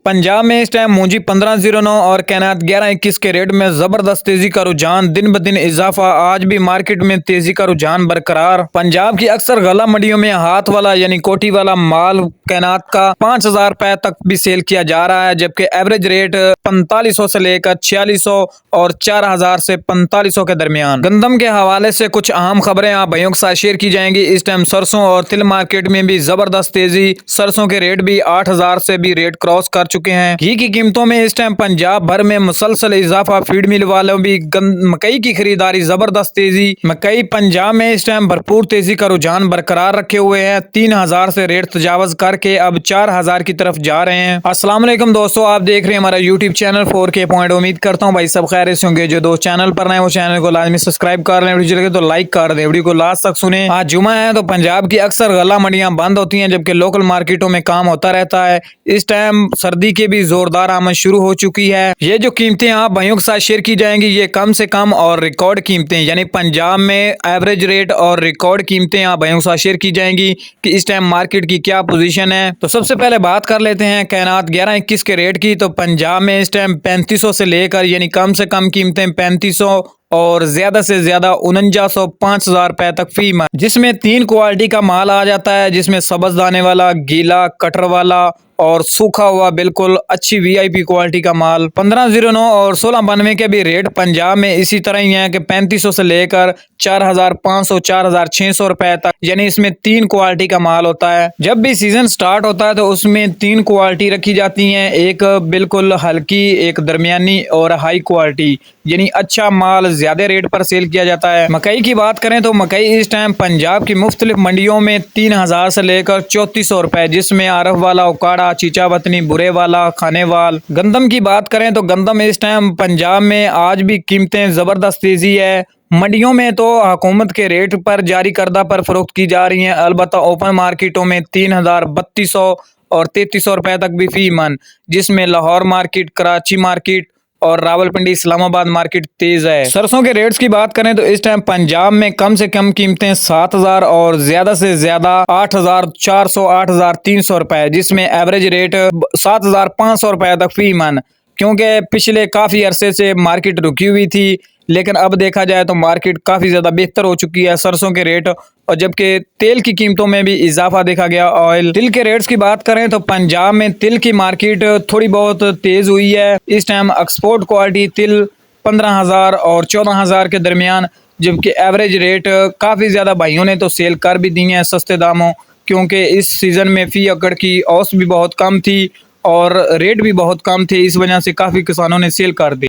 पंजाब में इस टाइम मूंजी 1509 और कैनात 1121 के रेट में जबरदस्त तेजी का रुझान, दिन ब दिन इजाफा। आज भी मार्केट में तेजी का रुझान बरकरार। पंजाब की अक्सर गला मंडियों में हाथ वाला यानी कोठी वाला माल कैनात का 5000 रुपए तक भी सेल किया जा रहा है, जबकि एवरेज रेट 4500 से लेकर 4600 और 4000 से 4500 के दरमियान। गंदम के हवाले से कुछ अहम खबरें आप भाइयों के साथ शेयर की जाएंगी। इस टाइम सरसों और तिल मार्केट में भी जबरदस्त तेजी, सरसों के रेट भी 8000 से भी रेट क्रॉस कर चुके हैं। घी की कीमतों में इस टाइम पंजाब भर में मुसलसल इजाफा। फीड मिल वालों भी मकई की खरीदारी जबरदस्त तेजी। मकई पंजाब में इस टाइम भरपूर तेजी का रुझान बरकरार रखे हुए हैं। 3000 से रेट तजावज करके अब 4000 की तरफ जा रहे हैं। अस्सलाम वालेकुम दोस्तों, आप देख रहे हैं हमारा यूट्यूब चैनल 4K पॉइंट। उम्मीद करता हूँ भाई सब खैर से होंगे। जो दोस्त चैनल पर नए वो चैनल को लाजमी सब्सक्राइब कर लें, वीडियो लगे तो लाइक कर दें, वीडियो को लास्ट तक सुने। आज जुमा है तो पंजाब की अक्सर गला मंडियां बंद होती हैं, जबकि लोकल मार्केटों में काम होता रहता है। इस टाइम सर्दी के भी जोरदार आमद शुरू हो चुकी है। ये जो कीमतें आप भाइयों के साथ शेयर की जाएंगी, ये कम से कम और रिकॉर्ड कीमतें, यानी पंजाब में एवरेज रेट और रिकॉर्ड कीमतें आप भाइयों के साथ शेयर की जाएंगी कि इस टाइम मार्केट की क्या पोजीशन है। तो सबसे पहले बात कर लेते हैं कैनात 1121 के रेट की। तो पंजाब में इस टाइम 3500 से लेकर यानी कम से कम कीमतें 3500 और ज्यादा से ज्यादा 4900 5000 रुपए तक फी मन, जिसमें 3 क्वालिटी का माल आ जाता है, जिसमें सबज दाने वाला, गीला, कटर वाला और सूखा हुआ बिल्कुल अच्छी VIP क्वालिटी का माल। 1509 और 1692 के भी रेट पंजाब में इसी तरह ही है कि 3500 से लेकर 4500 4600 रुपए तक, यानी इसमें 3 क्वालिटी का माल होता है। जब भी सीजन स्टार्ट होता है तो उसमें 3 क्वालिटी रखी जाती हैं, एक बिल्कुल हल्की, एक दरमियानी और हाई क्वालिटी, यानी अच्छा माल ज्यादा रेट पर सेल किया जाता है। मकई की बात करें तो मकई इस टाइम पंजाब की मुख्तलिफ मंडियों में 3000 से लेकर 3400 रुपए, जिसमें आरफ वाला, उकाड़ा, चीचा वतनी, बुरे वाला, खानेवाल। गंदम की बात करें तो गंदम इस टाइम पंजाब में आज भी कीमतें जबरदस्त तेजी है। मंडियों में तो हुकूमत के रेट पर जारी करदा पर फरोख्त की जा रही हैं, अलबत्ता ओपन मार्केटों में 3000 3200 और 3300 रुपए तक भी फी मन, जिसमें लाहौर मार्केट, कराची मार्केट और रावलपिंडी, इस्लामाबाद मार्केट तेज है। सरसों के रेट्स की बात करें तो इस टाइम पंजाब में कम से कम कीमतें 7000 और ज्यादा से ज्यादा 8400 8300 रुपए, जिसमें एवरेज रेट 7500 रुपए तक फी मन, क्योंकि पिछले काफी अरसे से मार्केट रुकी हुई थी, लेकिन अब देखा जाए तो मार्केट काफी ज्यादा बेहतर हो चुकी है सरसों के रेट। और जबकि तेल की कीमतों में भी इजाफा देखा गया। ऑयल, तिल के रेट्स की बात करें तो पंजाब में तिल की मार्केट थोड़ी बहुत तेज हुई है। इस टाइम एक्सपोर्ट क्वालिटी तिल 15000 और 14000 के दरमियान, जबकि एवरेज रेट काफी ज्यादा भाइयों ने तो सेल कर भी दी है सस्ते दामों, क्योंकि इस सीजन में फी एकड़ की औसत भी बहुत कम थी और रेट भी बहुत कम थे, इस वजह से काफी किसानों ने सेल कर दी।